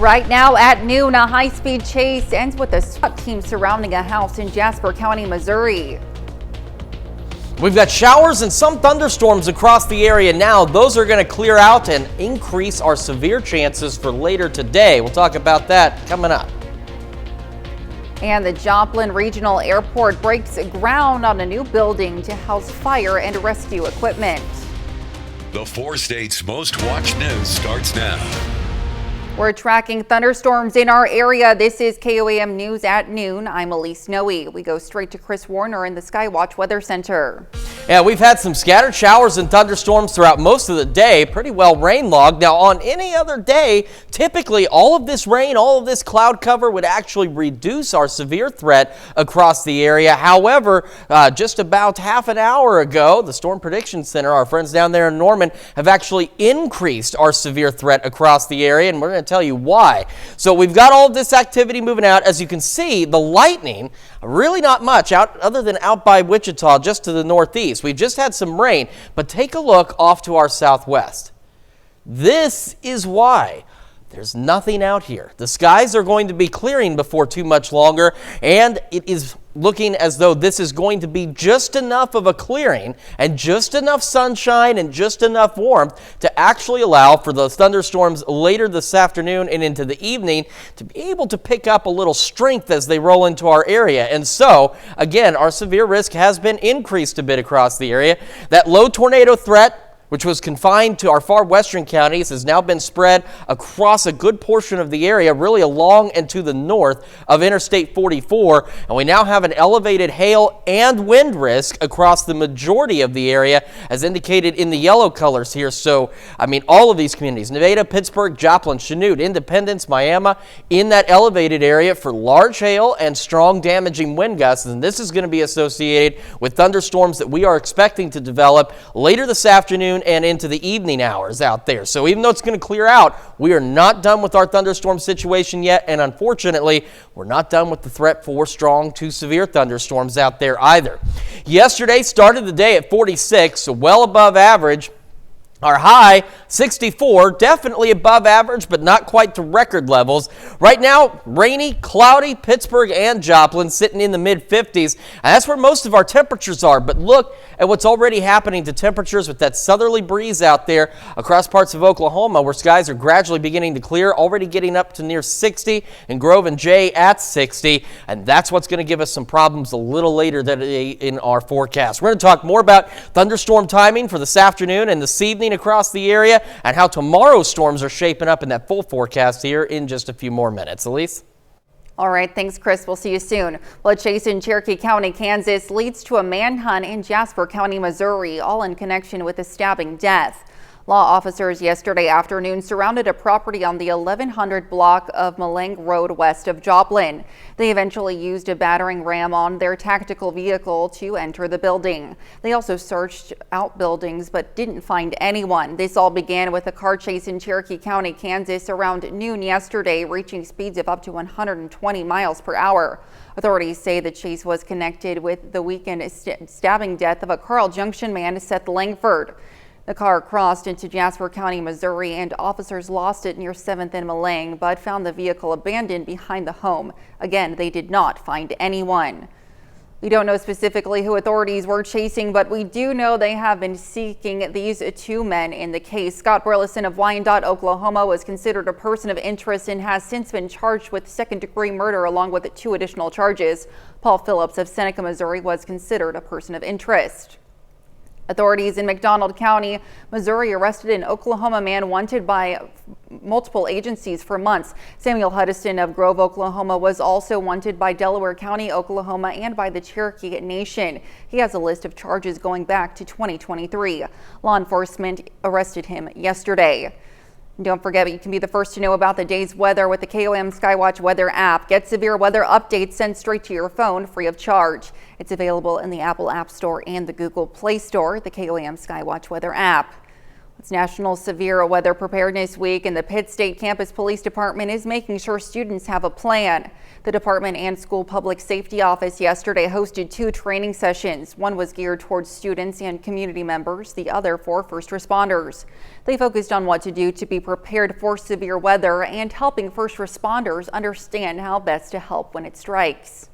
Right now at noon, a high-speed chase ends with a SWAT team surrounding a house in Jasper County, Missouri. We've got showers and some thunderstorms across the area now. Those are going to clear out and increase our severe chances for later today. We'll talk about that coming up. And the Joplin Regional Airport breaks ground on a new building to house fire and rescue equipment. The 4 states' most watched news starts now. We're tracking thunderstorms in our area. This is KOAM News at noon. I'm Elise Noe. We go straight to Chris Warner in the Skywatch Weather Center. Yeah, we've had some scattered showers and thunderstorms throughout most of the day, pretty well rain-logged. Now, on any other day, typically all of this rain, all of this cloud cover would actually reduce our severe threat across the area. However, just about half an hour ago, the Storm Prediction Center, our friends down there in Norman, have actually increased our severe threat across the area, and we're going to tell you why. So we've got all of this activity moving out. As you can see, the lightning, really not much out other than out by Wichita, just to the northeast. We've just had some rain, but take a look off to our southwest. This is why there's nothing out here. The skies are going to be clearing before too much longer, and it is looking as though this is going to be just enough of a clearing and just enough sunshine and just enough warmth to actually allow for those thunderstorms later this afternoon and into the evening to be able to pick up a little strength as they roll into our area. And so, again, our severe risk has been increased a bit across the area. That low tornado threat, which was confined to our far western counties, has now been spread across a good portion of the area, really along and to the north of Interstate 44. And we now have an elevated hail and wind risk across the majority of the area, as indicated in the yellow colors here. So, I mean, all of these communities, Nevada, Pittsburgh, Joplin, Chanute, Independence, Miami, in that elevated area for large hail and strong damaging wind gusts. And this is going to be associated with thunderstorms that we are expecting to develop later this afternoon and into the evening hours out there. So even though it's going to clear out, we are not done with our thunderstorm situation yet, and unfortunately, we're not done with the threat for strong to severe thunderstorms out there either. Yesterday started the day at 46, so well above average. Our high, 64, definitely above average, but not quite to record levels. Right now, rainy, cloudy, Pittsburgh and Joplin sitting in the mid-50s. And that's where most of our temperatures are. But look at what's already happening to temperatures with that southerly breeze out there across parts of Oklahoma, where skies are gradually beginning to clear, already getting up to near 60, and Grove and Jay at 60. And that's what's going to give us some problems a little later today in our forecast. We're going to talk more about thunderstorm timing for this afternoon and this evening across the area, and how tomorrow's storms are shaping up in that full forecast here in just a few more minutes. Elise? All right, thanks, Chris. We'll see you soon. Well, a chase in Cherokee County, Kansas leads to a manhunt in Jasper County, Missouri, all in connection with a stabbing death. Law officers yesterday afternoon surrounded a property on the 1100 block of Malang Road west of Joplin. They eventually used a battering ram on their tactical vehicle to enter the building. They also searched outbuildings but didn't find anyone. This all began with a car chase in Cherokee County, Kansas around noon yesterday, reaching speeds of up to 120 miles per hour. Authorities say the chase was connected with the weekend stabbing death of a Carl Junction man, Seth Langford. The car crossed into Jasper County, Missouri, and officers lost it near 7th and Malang, but found the vehicle abandoned behind the home. Again, they did not find anyone. We don't know specifically who authorities were chasing, but we do know they have been seeking these 2 men in the case. Scott Burleson of Wyandotte, Oklahoma, was considered a person of interest and has since been charged with second-degree murder along with 2 additional charges. Paul Phillips of Seneca, Missouri, was considered a person of interest. Authorities in McDonald County, Missouri, arrested an Oklahoma man wanted by multiple agencies for months. Samuel Huddiston of Grove, Oklahoma, was also wanted by Delaware County, Oklahoma, and by the Cherokee Nation. He has a list of charges going back to 2023. Law enforcement arrested him yesterday. Don't forget, you can be the first to know about the day's weather with the KOAM Skywatch Weather app. Get severe weather updates sent straight to your phone free of charge. It's available in the Apple App Store and the Google Play Store, the KOAM Skywatch Weather app. It's National Severe Weather Preparedness Week, and the Pitt State Campus Police Department is making sure students have a plan. The department and school public safety office yesterday hosted 2 training sessions. One was geared towards students and community members, the other for first responders. They focused on what to do to be prepared for severe weather and helping first responders understand how best to help when it strikes.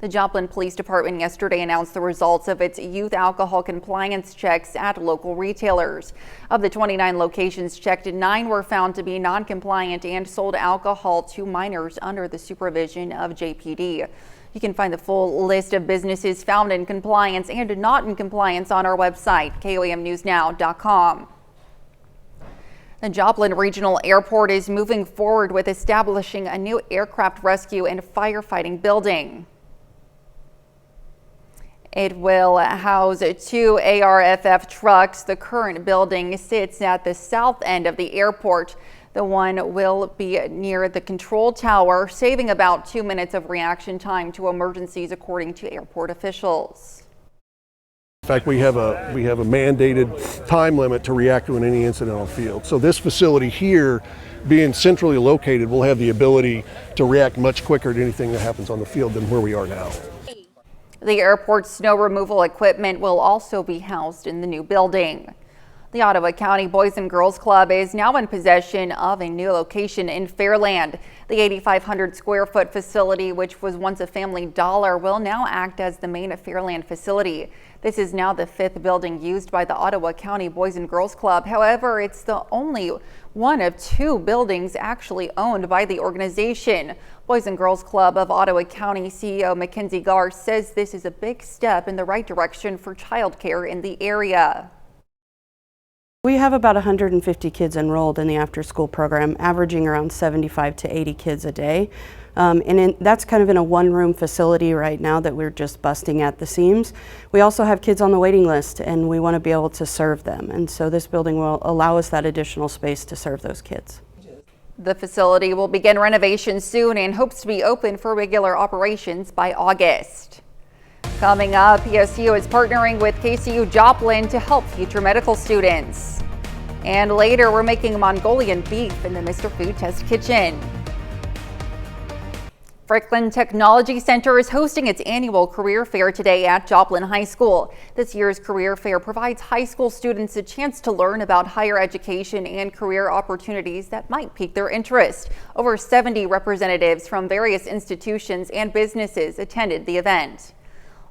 The Joplin Police Department yesterday announced the results of its youth alcohol compliance checks at local retailers. Of the 29 locations checked, 9 were found to be non-compliant and sold alcohol to minors under the supervision of JPD. You can find the full list of businesses found in compliance and not in compliance on our website, KOAMnewsnow.com. The Joplin Regional Airport is moving forward with establishing a new aircraft rescue and firefighting building. It will house 2 ARFF trucks. The current building sits at the south end of the airport. The one will be near the control tower, saving about 2 minutes of reaction time to emergencies, according to airport officials. In fact, we have a mandated time limit to react to any incident on the field. So this facility here, being centrally located, will have the ability to react much quicker to anything that happens on the field than where we are now. The airport's snow removal equipment will also be housed in the new building. The Ottawa County Boys and Girls Club is now in possession of a new location in Fairland. The 8,500 square foot facility, which was once a Family Dollar, will now act as the main Fairland facility. This is now the 5th building used by the Ottawa County Boys and Girls Club. However, it's the only one of 2 buildings actually owned by the organization. Boys and Girls Club of Ottawa County CEO Mackenzie Garr says this is a big step in the right direction for childcare in the area. We have about 150 kids enrolled in the after-school program, averaging around 75 to 80 kids a day. That's kind of in a one-room facility right now that we're just busting at the seams. We also have kids on the waiting list, and we want to be able to serve them. And so this building will allow us that additional space to serve those kids. The facility will begin renovation soon and hopes to be open for regular operations by August. Coming up, PSU is partnering with KCU Joplin to help future medical students. And later, we're making Mongolian beef in the Mr. Food Test Kitchen. Franklin Technology Center is hosting its annual career fair today at Joplin High School. This year's career fair provides high school students a chance to learn about higher education and career opportunities that might pique their interest. Over 70 representatives from various institutions and businesses attended the event.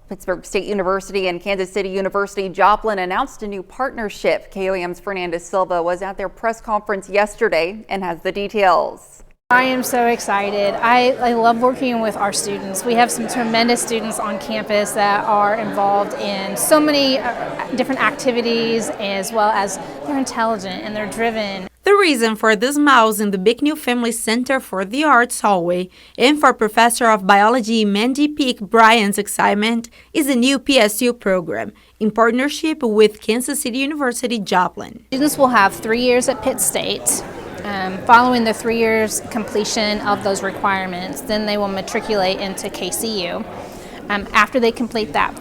Pittsburgh State University and Kansas City University Joplin announced a new partnership. KOAM's Fernanda Silva was at their press conference yesterday and has the details. I am so excited. I love working with our students. We have some tremendous students on campus that are involved in so many different activities, as well as they're intelligent and they're driven. The reason for the smiles in the Big New Family Center for the Arts hallway and for Professor of Biology Mandy Peak Bryan's excitement is a new PSU program in partnership with Kansas City University Joplin. Students will have 3 years at Pitt State. Following the 3 years completion of those requirements, then they will matriculate into KCU. After they complete that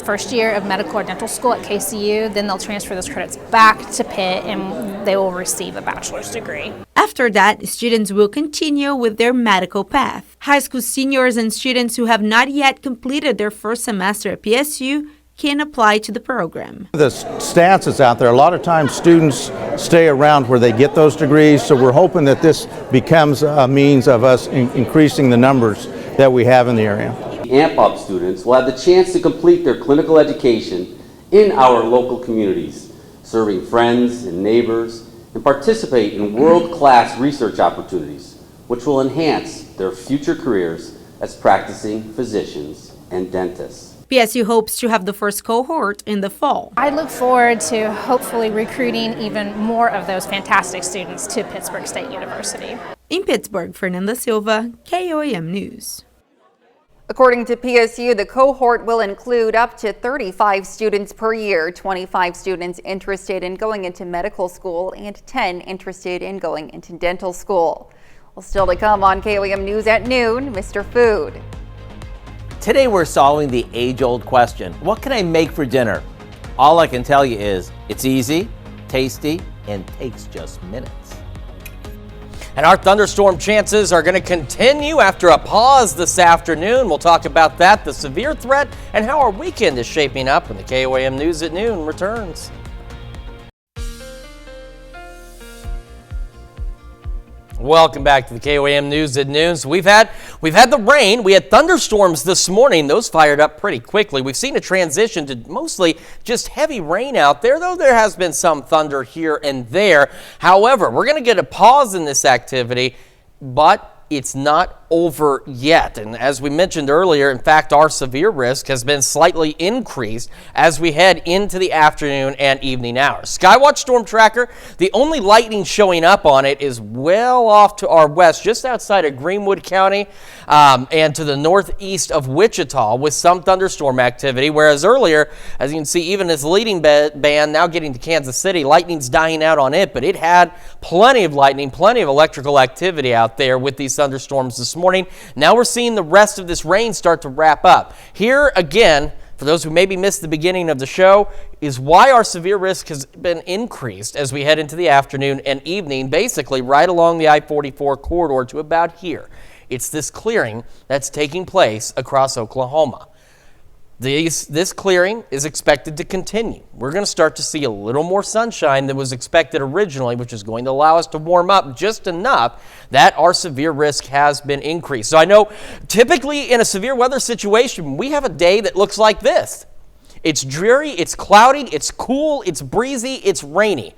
first year of medical or dental school at KCU, then they'll transfer those credits back to Pitt and they will receive a bachelor's degree. After that, students will continue with their medical path. High school seniors and students who have not yet completed their first semester at PSU can apply to the program. The stats is out there. A lot of times students stay around where they get those degrees, so we're hoping that this becomes a means of us increasing the numbers that we have in the area. AMP-UP students will have the chance to complete their clinical education in our local communities, serving friends and neighbors, and participate in world-class research opportunities, which will enhance their future careers as practicing physicians and dentists. PSU hopes to have the first cohort in the fall. I look forward to hopefully recruiting even more of those fantastic students to Pittsburgh State University. In Pittsburgh, Fernanda Silva, KOAM News. According to PSU, the cohort will include up to 35 students per year, 25 students interested in going into medical school and 10 interested in going into dental school. Well, still to come on KOAM News at noon, Mr. Food. Today we're solving the age-old question, what can I make for dinner? All I can tell you is it's easy, tasty, and takes just minutes. And our thunderstorm chances are going to continue after a pause this afternoon. We'll talk about that, the severe threat, and how our weekend is shaping up when the KOAM News at Noon returns. Welcome back to the KOAM News at Noon. So we've had the rain. We had thunderstorms this morning. Those fired up pretty quickly. We've seen a transition to mostly just heavy rain out there, though there has been some thunder here and there. However, we're going to get a pause in this activity, but it's not over yet. And as we mentioned earlier, in fact, our severe risk has been slightly increased as we head into the afternoon and evening hours. Skywatch Storm Tracker, the only lightning showing up on it is well off to our west, just outside of Greenwood County and to the northeast of Wichita with some thunderstorm activity. Whereas earlier, as you can see, even this leading band now getting to Kansas City, lightning's dying out on it, but it had plenty of lightning, plenty of electrical activity out there with these thunderstorms this morning. Now we're seeing the rest of this rain start to wrap up. Here again, for those who maybe missed the beginning of the show, is why our severe risk has been increased as we head into the afternoon and evening, basically right along the I-44 corridor to about here. It's this clearing that's taking place across Oklahoma. This clearing is expected to continue. We're going to start to see a little more sunshine than was expected originally, which is going to allow us to warm up just enough that our severe risk has been increased. So I know typically in a severe weather situation, we have a day that looks like this. It's dreary, it's cloudy, it's cool, it's breezy, it's rainy.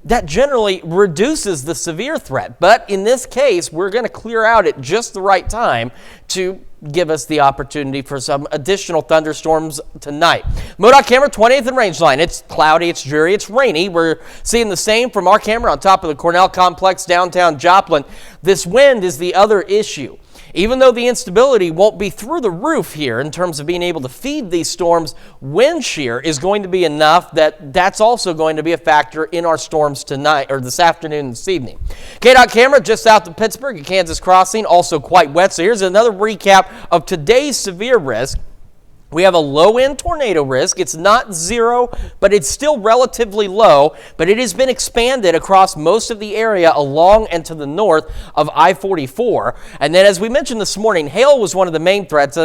That generally reduces the severe threat. But in this case, we're going to clear out at just the right time to give us the opportunity for some additional thunderstorms tonight. MoDOT camera 20th and range line. It's cloudy, it's dreary, it's rainy. We're seeing the same from our camera on top of the Cornell Complex downtown Joplin. This wind is the other issue. Even though the instability won't be through the roof here in terms of being able to feed these storms, wind shear is going to be enough that's also going to be a factor in our storms tonight, or this afternoon and this evening. KDOT camera just south of Pittsburgh at Kansas Crossing, also quite wet. So here's another recap of today's severe risk. We have a low-end tornado risk. It's not zero, but it's still relatively low, but it has been expanded across most of the area along and to the north of I-44. And then as we mentioned this morning, hail was one of the main threats.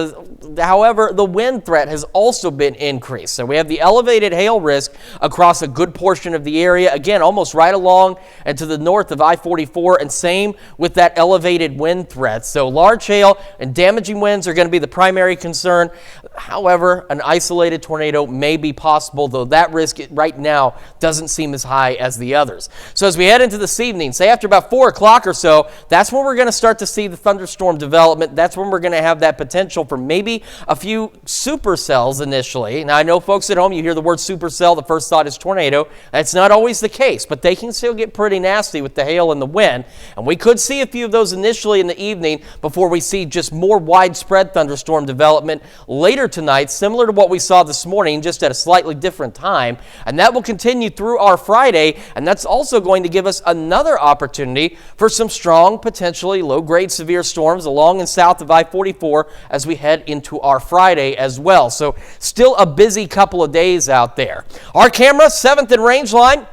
However, the wind threat has also been increased. So we have the elevated hail risk across a good portion of the area, again, almost right along and to the north of I-44, and same with that elevated wind threat. So large hail and damaging winds are going to be the primary concern. However, an isolated tornado may be possible, though that risk right now doesn't seem as high as the others. So as we head into this evening, say after about 4 o'clock or so, that's when we're going to start to see the thunderstorm development. That's when we're going to have that potential for maybe a few supercells initially. Now, I know folks at home, you hear the word supercell, the first thought is tornado. That's not always the case, but they can still get pretty nasty with the hail and the wind. And we could see a few of those initially in the evening before we see just more widespread thunderstorm development later tonight, similar to what we saw this morning, just at a slightly different time. And that will continue through our Friday, and that's also going to give us another opportunity for some strong, potentially low-grade severe storms along and south of I-44 as we head into our Friday as well. So still a busy couple of days out there. Our camera, 7th and range line.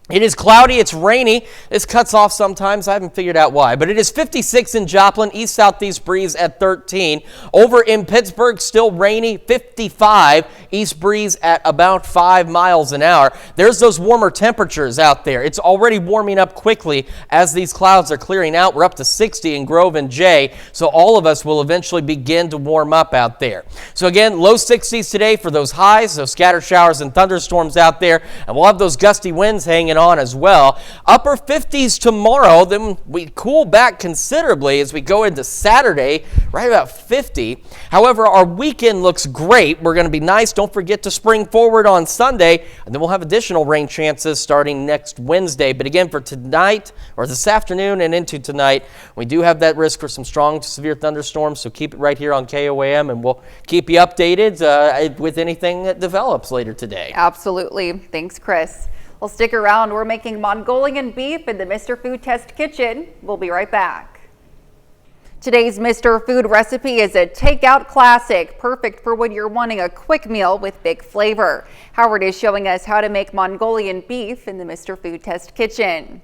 It is cloudy, it's rainy. This cuts off sometimes. I haven't figured out why. But it is 56 in Joplin, east-southeast breeze at 13. Over in Pittsburgh, still rainy, 55. East breeze at about 5 miles an hour. There's those warmer temperatures out there. It's already warming up quickly as these clouds are clearing out. We're up to 60 in Grove and Jay, so all of us will eventually begin to warm up out there. So again, low 60s today for those highs, so scattered showers and thunderstorms out there, and we'll have those gusty winds hanging on as well. Upper 50s tomorrow, then we cool back considerably as we go into Saturday, right about 50. However, our weekend looks great. We're going to be nice. Don't forget to spring forward on Sunday, and then we'll have additional rain chances starting next Wednesday. But again, for tonight, or this afternoon and into tonight, we do have that risk for some strong to severe thunderstorms, so keep it right here on KOAM, and we'll keep you updated with anything that develops later today. Absolutely. Thanks, Chris. Well, stick around. We're making Mongolian beef in the Mr. Food Test kitchen. We'll be right back. Today's Mr. Food recipe is a takeout classic, perfect for when you're wanting a quick meal with big flavor. Howard is showing us how to make Mongolian beef in the Mr. Food Test Kitchen.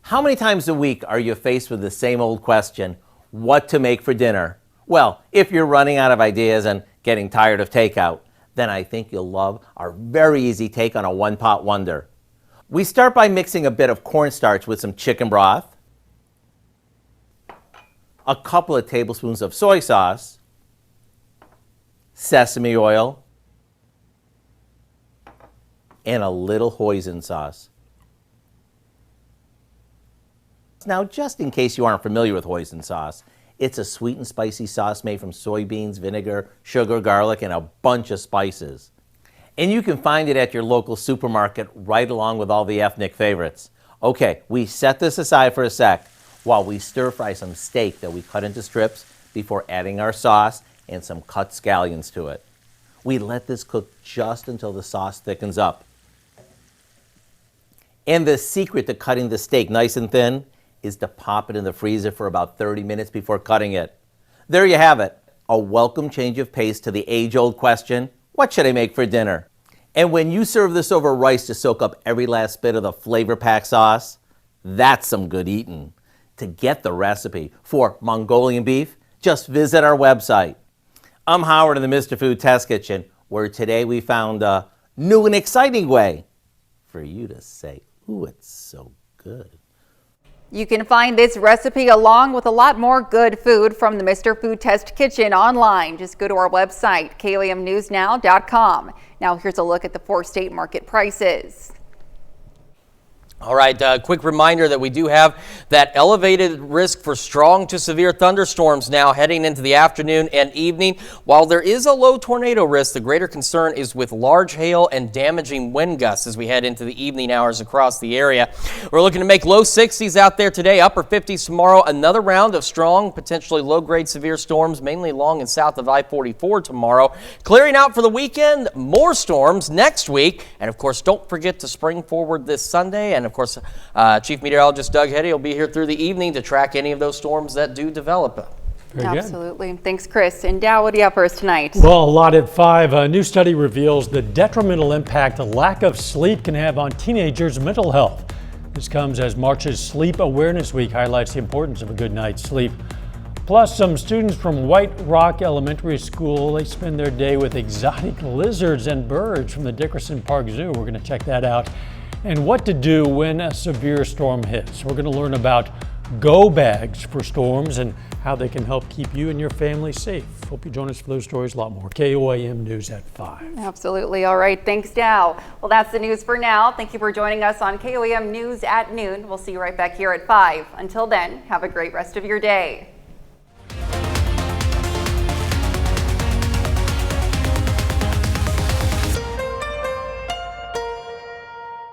How many times a week are you faced with the same old question, what to make for dinner? Well, if you're running out of ideas and getting tired of takeout, then I think you'll love our very easy take on a one-pot wonder. We start by mixing a bit of cornstarch with some chicken broth, a couple of tablespoons of soy sauce, sesame oil, and a little hoisin sauce. Now, just in case you aren't familiar with hoisin sauce, it's a sweet and spicy sauce made from soybeans, vinegar, sugar, garlic, and a bunch of spices. And you can find it at your local supermarket right along with all the ethnic favorites. Okay, we set this aside for a sec while we stir fry some steak that we cut into strips before adding our sauce and some cut scallions to it. We let this cook just until the sauce thickens up. And the secret to cutting the steak nice and thin is to pop it in the freezer for about 30 minutes before cutting it. There you have it, a welcome change of pace to the age-old question, what should I make for dinner? And when you serve this over rice to soak up every last bit of the flavor-packed sauce, that's some good eating. To get the recipe for Mongolian beef, just visit our website. I'm Howard in the Mr. Food Test Kitchen, where today we found a new and exciting way for you to say, ooh, it's so good. You can find this recipe along with a lot more good food from the Mr. Food Test Kitchen online. Just go to our website, KOAMnewsnow.com. Now here's a look at the 4-state market prices. All right, quick reminder that we do have that elevated risk for strong to severe thunderstorms now heading into the afternoon and evening. While there is a low tornado risk, the greater concern is with large hail and damaging wind gusts as we head into the evening hours across the area. We're looking to make low 60s out there today, upper 50s tomorrow. Another round of strong, potentially low-grade severe storms, mainly along and south of I-44 tomorrow. Clearing out for the weekend, more storms next week. And of course, don't forget to spring forward this Sunday. And of course, Chief Meteorologist Doug Heddy will be here through the evening to track any of those storms that do develop. Very Absolutely. Good. Thanks, Chris. And Dow, what do you have for us tonight? Well, a lot at 5. A new study reveals the detrimental impact a lack of sleep can have on teenagers' mental health. This comes as March's Sleep Awareness Week highlights the importance of a good night's sleep. Plus, some students from White Rock Elementary School, they spend their day with exotic lizards and birds from the Dickerson Park Zoo. We're going to check that out. And what to do when a severe storm hits. We're going to learn about go bags for storms and how they can help keep you and your family safe. Hope you join us for those stories, a lot more. KOAM News at 5. Absolutely. All right. Thanks, Dow. Well, that's the news for now. Thank you for joining us on KOAM News at noon. We'll see you right back here at 5. Until then, have a great rest of your day.